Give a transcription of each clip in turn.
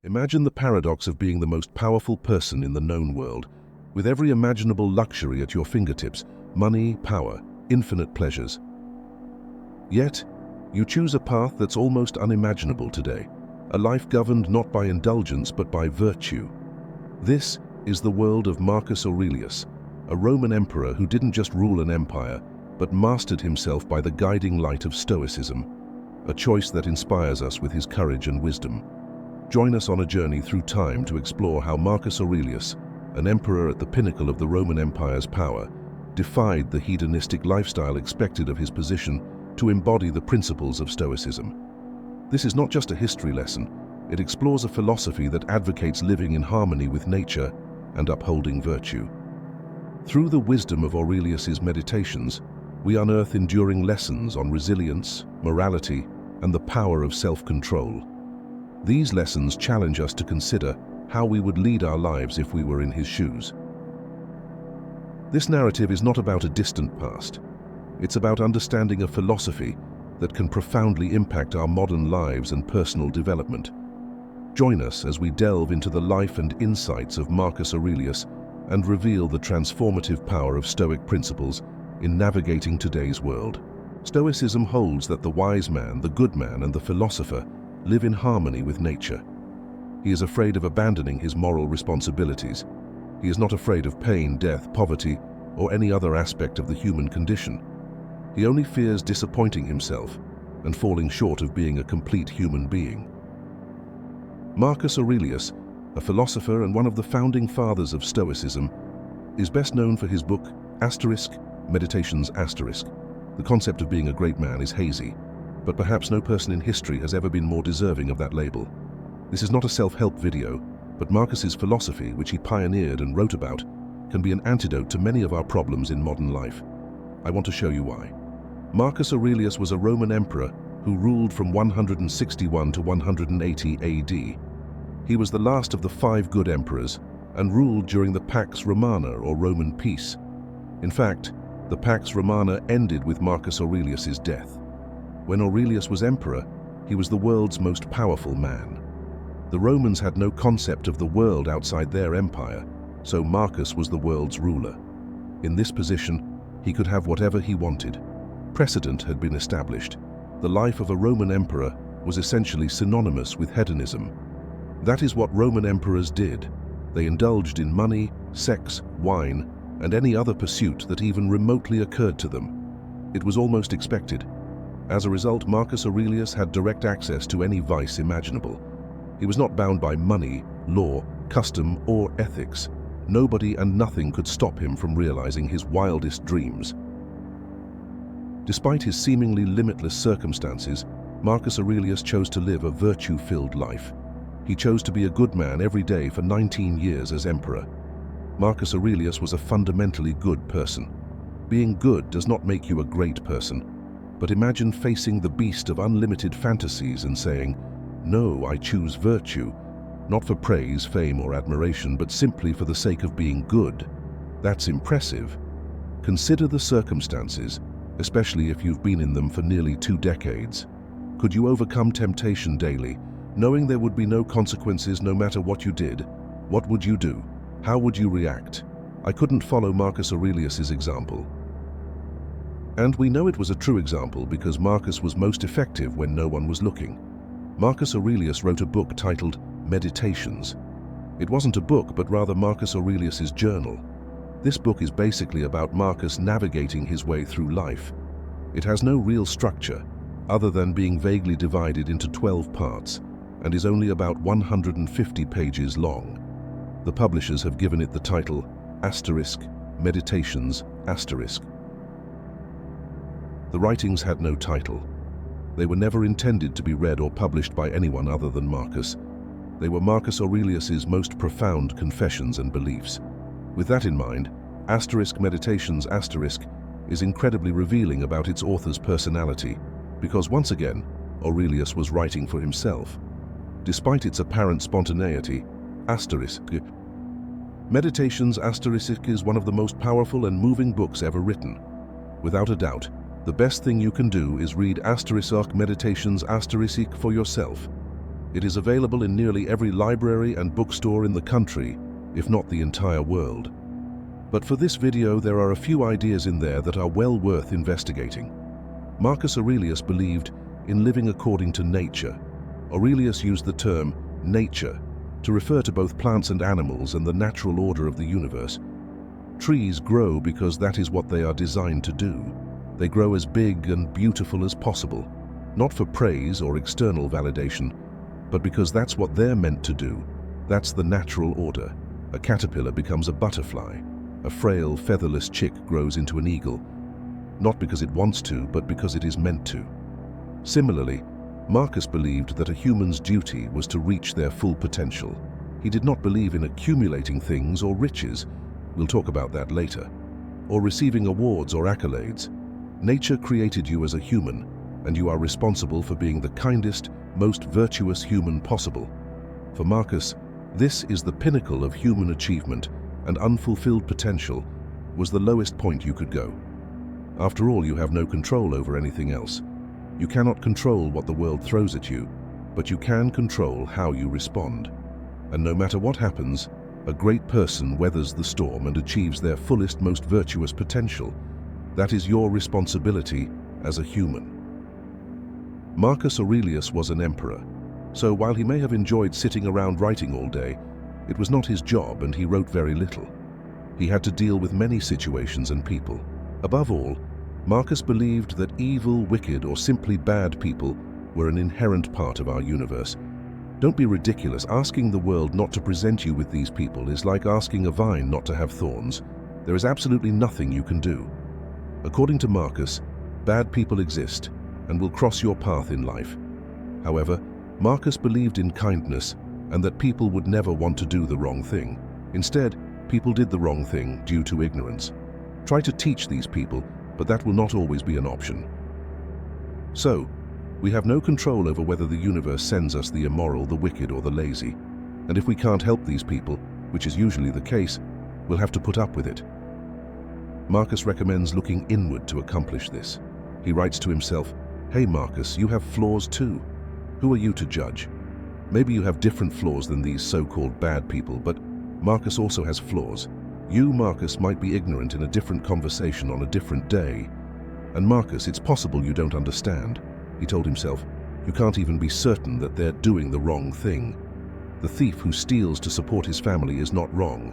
Imagine the paradox of being the most powerful person in the known world, with every imaginable luxury at your fingertips: money, power, infinite pleasures. Yet, you choose a path that's almost unimaginable today, a life governed not by indulgence but by virtue. This is the world of Marcus Aurelius, a Roman emperor who didn't just rule an empire, but mastered himself by the guiding light of Stoicism, a choice that inspires us with his courage and wisdom. Join us on a journey through time to explore how Marcus Aurelius, an emperor at the pinnacle of the Roman Empire's power, defied the hedonistic lifestyle expected of his position to embody the principles of Stoicism. This is not just a history lesson, it explores a philosophy that advocates living in harmony with nature and upholding virtue. Through the wisdom of Aurelius's meditations, we unearth enduring lessons on resilience, morality, and the power of self-control. These lessons challenge us to consider how we would lead our lives if we were in his shoes. This narrative is not about a distant past. It's about understanding a philosophy that can profoundly impact our modern lives and personal development. Join us as we delve into the life and insights of Marcus Aurelius and reveal the transformative power of Stoic principles in navigating today's world. Stoicism holds that the wise man, the good man, and the philosopher live in harmony with nature. He is afraid of abandoning his moral responsibilities. He is not afraid of pain, death, poverty, or any other aspect of the human condition. He only fears disappointing himself and falling short of being a complete human being. Marcus Aurelius, a philosopher and one of the founding fathers of Stoicism, is best known for his book Meditations. The concept of being a great man is hazy, but perhaps no person in history has ever been more deserving of that label. This is not a self-help video, but Marcus's philosophy, which he pioneered and wrote about, can be an antidote to many of our problems in modern life. I want to show you why. Marcus Aurelius was a Roman emperor who ruled from 161 to 180 AD. He was the last of the 5 good emperors and ruled during the Pax Romana, or Roman peace. In fact, the Pax Romana ended with Marcus Aurelius's death. When Aurelius was emperor, he was the world's most powerful man. The Romans had no concept of the world outside their empire, so Marcus was the world's ruler. In this position, he could have whatever he wanted. Precedent had been established. The life of a Roman emperor was essentially synonymous with hedonism. That is what Roman emperors did. They indulged in money, sex, wine, and any other pursuit that even remotely occurred to them. It was almost expected. As a result, Marcus Aurelius had direct access to any vice imaginable. He was not bound by money, law, custom, or ethics. Nobody and nothing could stop him from realizing his wildest dreams. Despite his seemingly limitless circumstances, Marcus Aurelius chose to live a virtue-filled life. He chose to be a good man every day for 19 years as emperor. Marcus Aurelius was a fundamentally good person. Being good does not make you a great person. But imagine facing the beast of unlimited fantasies and saying, "No, I choose virtue," not for praise, fame, or admiration, but simply for the sake of being good. That's impressive. Consider the circumstances, especially if you've been in them for nearly 2 decades. Could you overcome temptation daily, knowing there would be no consequences no matter what you did? What would you do? How would you react? I couldn't follow Marcus Aurelius's example. And we know it was a true example because Marcus was most effective when no one was looking. Marcus Aurelius wrote a book titled Meditations. It wasn't a book, but rather Marcus Aurelius's journal. This book is basically about Marcus navigating his way through life. It has no real structure, other than being vaguely divided into 12 parts, and is only about 150 pages long. The publishers have given it the title Meditations. The writings had no title. They were never intended to be read or published by anyone other than Marcus. They were Marcus Aurelius's most profound confessions and beliefs. With that in mind, Meditations is incredibly revealing about its author's personality, because once again, Aurelius was writing for himself. Despite its apparent spontaneity, Meditations is one of the most powerful and moving books ever written. Without a doubt, the best thing you can do is read Meditations for yourself. It is available in nearly every library and bookstore in the country, if not the entire world. But for this video, there are a few ideas in there that are well worth investigating. Marcus Aurelius believed in living according to nature. Aurelius used the term nature to refer to both plants and animals and the natural order of the universe. Trees grow because that is what they are designed to do. They grow as big and beautiful as possible, not for praise or external validation, but because that's what they're meant to do. That's the natural order. A caterpillar becomes a butterfly. A frail, featherless chick grows into an eagle, not because it wants to, but because it is meant to. Similarly, Marcus believed that a human's duty was to reach their full potential. He did not believe in accumulating things or riches, we'll talk about that later, or receiving awards or accolades. Nature created you as a human, and you are responsible for being the kindest, most virtuous human possible. For Marcus, this is the pinnacle of human achievement, and unfulfilled potential was the lowest point you could go. After all, you have no control over anything else. You cannot control what the world throws at you, but you can control how you respond. And no matter what happens, a great person weathers the storm and achieves their fullest, most virtuous potential. That is your responsibility as a human. Marcus Aurelius was an emperor, so while he may have enjoyed sitting around writing all day, it was not his job and he wrote very little. He had to deal with many situations and people. Above all, Marcus believed that evil, wicked, or simply bad people were an inherent part of our universe. Don't be ridiculous. Asking the world not to present you with these people is like asking a vine not to have thorns. There is absolutely nothing you can do. According to Marcus, bad people exist and will cross your path in life. However, Marcus believed in kindness and that people would never want to do the wrong thing. Instead, people did the wrong thing due to ignorance. Try to teach these people, but that will not always be an option. So, we have no control over whether the universe sends us the immoral, the wicked, or the lazy. And if we can't help these people, which is usually the case, we'll have to put up with it. Marcus recommends looking inward to accomplish this. He writes to himself, "Hey Marcus, you have flaws too. Who are you to judge? Maybe you have different flaws than these so-called bad people, but Marcus also has flaws. You, Marcus, might be ignorant in a different conversation on a different day. And Marcus, it's possible you don't understand." He told himself, "You can't even be certain that they're doing the wrong thing. The thief who steals to support his family is not wrong.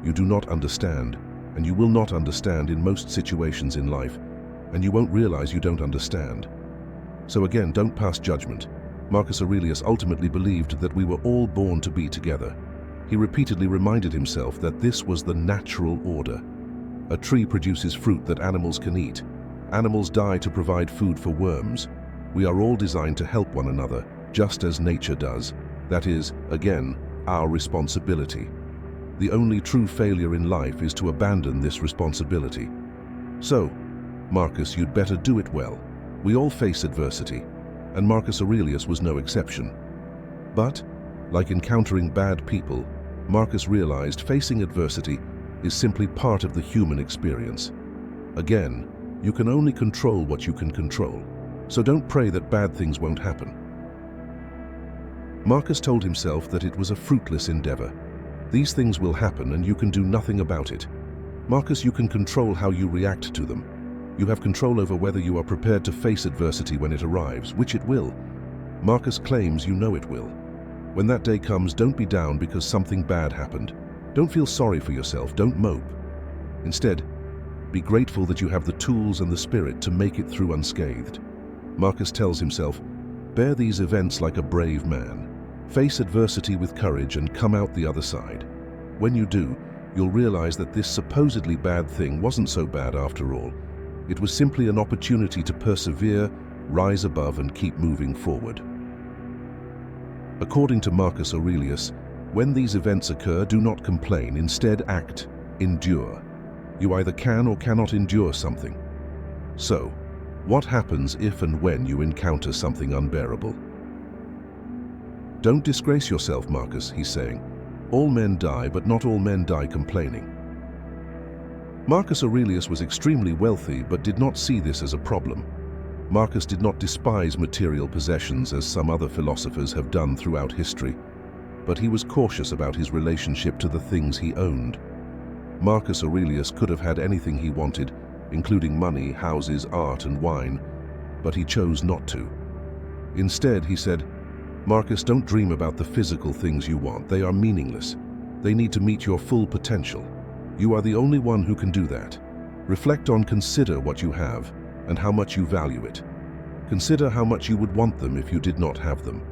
You do not understand, and you will not understand in most situations in life, and you won't realize you don't understand. So again, don't pass judgment." Marcus Aurelius ultimately believed that we were all born to be together. He repeatedly reminded himself that this was the natural order. A tree produces fruit that animals can eat. Animals die to provide food for worms. We are all designed to help one another, just as nature does. That is, again, our responsibility. The only true failure in life is to abandon this responsibility. So, Marcus, you'd better do it well. We all face adversity, and Marcus Aurelius was no exception. But, like encountering bad people, Marcus realized facing adversity is simply part of the human experience. Again, you can only control what you can control, so don't pray that bad things won't happen. Marcus told himself that it was a fruitless endeavor. These things will happen and you can do nothing about it. Marcus, you can control how you react to them. You have control over whether you are prepared to face adversity when it arrives, which it will. Marcus claims you know it will. When that day comes, don't be down because something bad happened. Don't feel sorry for yourself, don't mope. Instead, be grateful that you have the tools and the spirit to make it through unscathed. Marcus tells himself, bear these events like a brave man. Face adversity with courage and come out the other side. When you do, you'll realize that this supposedly bad thing wasn't so bad after all. It was simply an opportunity to persevere, rise above, and keep moving forward. According to Marcus Aurelius, when these events occur, do not complain, instead act, endure. You either can or cannot endure something. So, what happens if and when you encounter something unbearable? Don't disgrace yourself, Marcus, he's saying. All men die, but not all men die complaining. Marcus Aurelius was extremely wealthy but did not see this as a problem. Marcus did not despise material possessions as some other philosophers have done throughout history, but he was cautious about his relationship to the things he owned. Marcus Aurelius could have had anything he wanted, including money, houses, art, and wine, but he chose not to. Instead, he said, "Marcus, don't dream about the physical things you want. They are meaningless. They need to meet your full potential. You are the only one who can do that. Reflect on, consider what you have and how much you value it. Consider how much you would want them if you did not have them.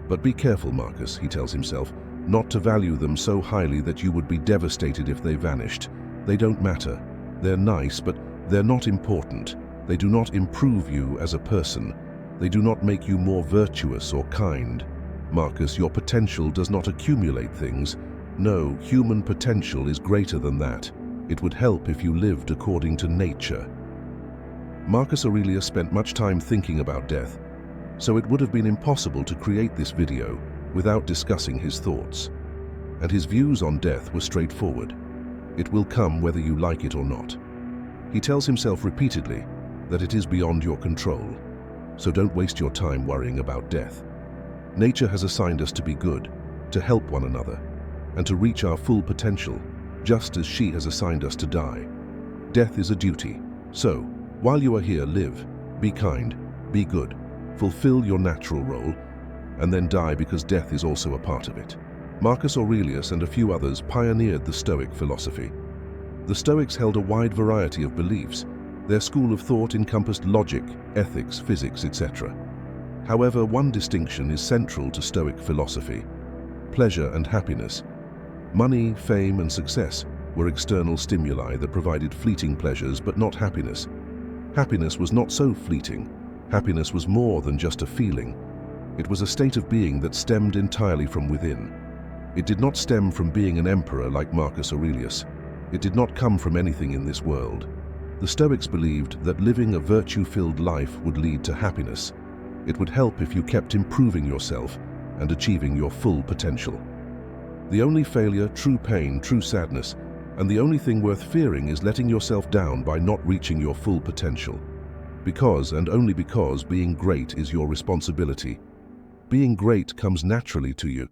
But be careful, Marcus," he tells himself, "not to value them so highly that you would be devastated if they vanished. They don't matter. They're nice, but they're not important. They do not improve you as a person. They do not make you more virtuous or kind. Marcus, your potential does not accumulate things. No, human potential is greater than that. It would help if you lived according to nature." Marcus Aurelius spent much time thinking about death, so it would have been impossible to create this video without discussing his thoughts. And his views on death were straightforward. It will come whether you like it or not. He tells himself repeatedly that it is beyond your control, so don't waste your time worrying about death. Nature has assigned us to be good, to help one another, and to reach our full potential, just as she has assigned us to die. Death is a duty, so while you are here, live, be kind, be good, fulfill your natural role, and then die, because death is also a part of it. Marcus Aurelius and a few others pioneered the Stoic philosophy. The Stoics held a wide variety of beliefs. Their school of thought encompassed logic, ethics, physics, etc. However, one distinction is central to Stoic philosophy: pleasure and happiness. Money, fame, and success were external stimuli that provided fleeting pleasures, but not happiness. Happiness was not so fleeting. Happiness was more than just a feeling. It was a state of being that stemmed entirely from within. It did not stem from being an emperor like Marcus Aurelius. It did not come from anything in this world. The Stoics believed that living a virtue-filled life would lead to happiness. It would help if you kept improving yourself and achieving your full potential. The only failure, true pain, true sadness, and the only thing worth fearing is letting yourself down by not reaching your full potential. Because, and only because, being great is your responsibility. Being great comes naturally to you.